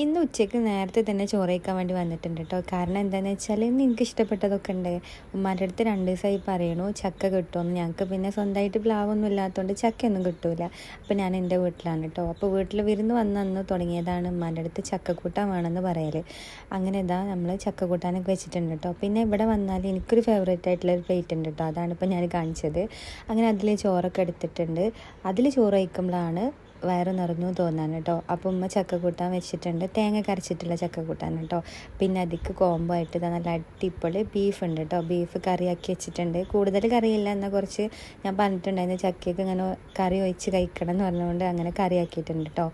ഇന്ന് ഉച്ചയ്ക്ക് നേരത്തെ തന്നെ ചോറ് കഴിക്കാൻ വേണ്ടി വന്നിട്ടുണ്ട് കേട്ടോ. കാരണം എന്താണെന്ന് വെച്ചാൽ ഇന്ന് എനിക്ക് ഇഷ്ടപ്പെട്ടതൊക്കെ ഉണ്ട്. ഉമ്മാൻ്റെ അടുത്ത് 2 ദിവസമായി പറയണു ചക്ക കിട്ടുമെന്ന്. ഞങ്ങൾക്ക് പിന്നെ സ്വന്തമായിട്ട് പ്ലാവൊന്നും ഇല്ലാത്തതുകൊണ്ട് ചക്കയൊന്നും കിട്ടൂല. അപ്പോൾ ഞാൻ എൻ്റെ വീട്ടിലാണ് കേട്ടോ. അപ്പോൾ വീട്ടിൽ വിരുന്ന് വന്ന് അന്ന് തുടങ്ങിയതാണ് ഉമ്മാൻ്റെ അടുത്ത് ചക്കക്കൂട്ടാൻ വേണമെന്ന് പറയൽ. അങ്ങനെ ഇതാ നമ്മൾ ചക്കക്കൂട്ടാനൊക്കെ വെച്ചിട്ടുണ്ട് കേട്ടോ. പിന്നെ ഇവിടെ വന്നാൽ എനിക്കൊരു ഫേവറേറ്റ് ആയിട്ടുള്ളൊരു പ്ലേറ്റ് ഉണ്ട് കേട്ടോ. അതാണ് ഇപ്പോൾ ഞാൻ കാണിച്ചത്. അങ്ങനെ അതിൽ ചോറൊക്കെ എടുത്തിട്ടുണ്ട്. അതിൽ ചോറ് കഴിക്കുമ്പോഴാണ് വയറ് നിറഞ്ഞു തോന്നാൻ കേട്ടോ. അപ്പോൾ ഉമ്മ ചക്കക്കൂട്ടാൻ വെച്ചിട്ടുണ്ട്, തേങ്ങ കരച്ചിട്ടുള്ള ചക്കക്കൂട്ടാൻ കേട്ടോ. പിന്നെ അതിക്ക് കോംബോ ആയിട്ട് നല്ല അടിപൊളി ബീഫ് ഉണ്ട് കേട്ടോ. ബീഫ് കറിയാക്കി വെച്ചിട്ടുണ്ട്. കൂടുതൽ കറിയില്ല, എന്നാൽ കുറച്ച് ഞാൻ പറഞ്ഞിട്ടുണ്ടായിരുന്നു ചക്കയ്ക്ക് ഇങ്ങനെ കറി ഒഴിച്ച് കഴിക്കണം എന്ന് പറഞ്ഞുകൊണ്ട് അങ്ങനെ കറിയാക്കിയിട്ടുണ്ട് കേട്ടോ.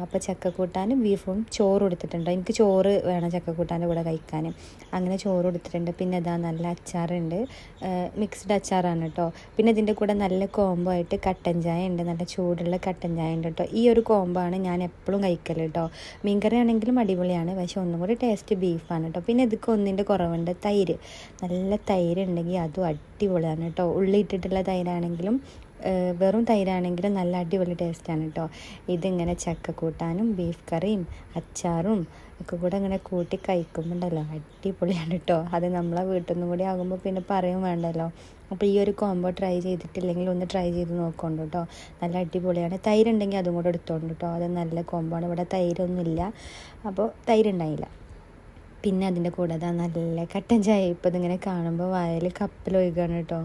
അപ്പോൾ ചക്കക്കൂട്ടാനും ബീഫും ചോറ് എടുത്തിട്ടുണ്ട്. എനിക്ക് ചോറ് വേണം ചക്കക്കൂട്ടാൻ്റെ കൂടെ കഴിക്കാൻ. അങ്ങനെ ചോറ് എടുത്തിട്ടുണ്ട്. പിന്നെ ഇതാ നല്ല അച്ചാറുണ്ട്, മിക്സ്ഡ് അച്ചാറാണ് കേട്ടോ. പിന്നെ ഇതിൻ്റെ കൂടെ നല്ല കോംബോ ആയിട്ട് കട്ടൻ ചായ ഉണ്ട്, നല്ല ചൂടുള്ള കട്ടൻ ചായ ഉണ്ട് കേട്ടോ. ഈ ഒരു കോംബാണ് ഞാൻ എപ്പോഴും കഴിക്കൽ കേട്ടോ. മീൻകറി ആണെങ്കിലും അടിപൊളിയാണ്, പക്ഷെ ഒന്നും കൂടി ടേസ്റ്റ് ബീഫാണ് കേട്ടോ. പിന്നെ ഇതൊക്കെ ഒന്നിൻ്റെ കുറവുണ്ട്, തൈര്. നല്ല തൈര് ഉണ്ടെങ്കിൽ അതും അടിപൊളിയാണ് കേട്ടോ. ഉള്ളി ഇട്ടിട്ടുള്ള തൈരാണെങ്കിലും വെറും തൈരാണെങ്കിലും നല്ല അടിപൊളി ടേസ്റ്റാണ് കേട്ടോ. ഇതിങ്ങനെ ചക്കക്കൂട്ടാനും ബീഫ് കറിയും അച്ചാറും ഒക്കെ കൂടെ ഇങ്ങനെ കൂട്ടി കഴിക്കുമ്പോണ്ടല്ലോ അടിപൊളിയാണ് കേട്ടോ. അത് നമ്മളെ വീട്ടിൽ നിന്നും കൂടി ആകുമ്പോൾ പിന്നെ പറയും വേണ്ടല്ലോ. അപ്പോൾ ഈ ഒരു കോംബോ ട്രൈ ചെയ്തിട്ടില്ലെങ്കിൽ ഒന്ന് ട്രൈ ചെയ്ത് നോക്കോണ്ട് കേട്ടോ. നല്ല അടിപൊളിയാണ്. തൈരുണ്ടെങ്കിൽ അതും കൂടെ എടുത്തോണ്ട് കേട്ടോ. അത് നല്ല കോംബോ ആണ്. ഇവിടെ തൈരൊന്നുമില്ല, അപ്പോൾ തൈരുണ്ടായില്ല. പിന്നെ അതിൻ്റെ കൂടെ നല്ല കട്ടൻ ചായ. ഇപ്പോൾ ഇതിങ്ങനെ കാണുമ്പോൾ വായിൽ കപ്പലൊഴുകാണ് കേട്ടോ.